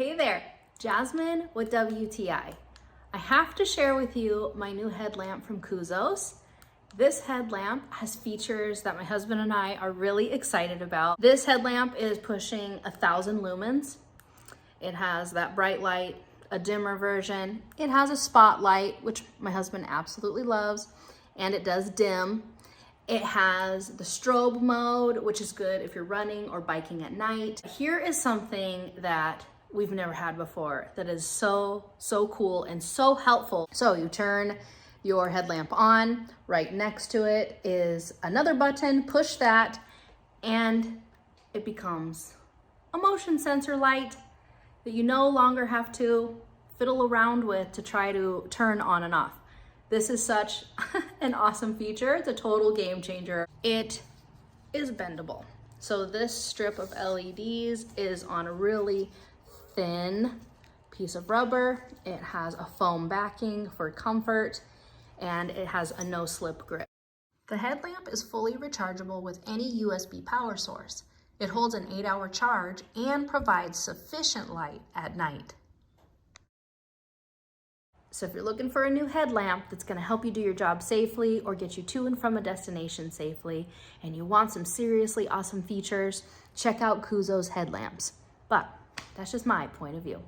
Hey there, Jasmine with WTI. I have to share with you my new headlamp from COSOOS. This headlamp has features that my husband and I are really excited about. This headlamp is pushing 1,000 lumens. It has that bright light, a dimmer version. It has a spotlight, which my husband absolutely loves, and it does dim. It has the strobe mode, which is good if you're running or biking at night. Here is something that we've never had before that is so cool and so helpful. So you turn your headlamp on, right next to it is another button, push that, and it becomes a motion sensor light that you no longer have to fiddle around with to try to turn on and off. This is such an awesome feature. It's a total game changer. It is bendable. So this strip of LEDs is on a really thin piece of rubber. It has a foam backing for comfort, and it has a no-slip grip. The headlamp is fully rechargeable with any USB power source. It holds an 8-hour charge and provides sufficient light at night. So if you're looking for a new headlamp that's going to help you do your job safely or get you to and from a destination safely, and you want some seriously awesome features, check out COSOOS headlamps. But that's just my point of view.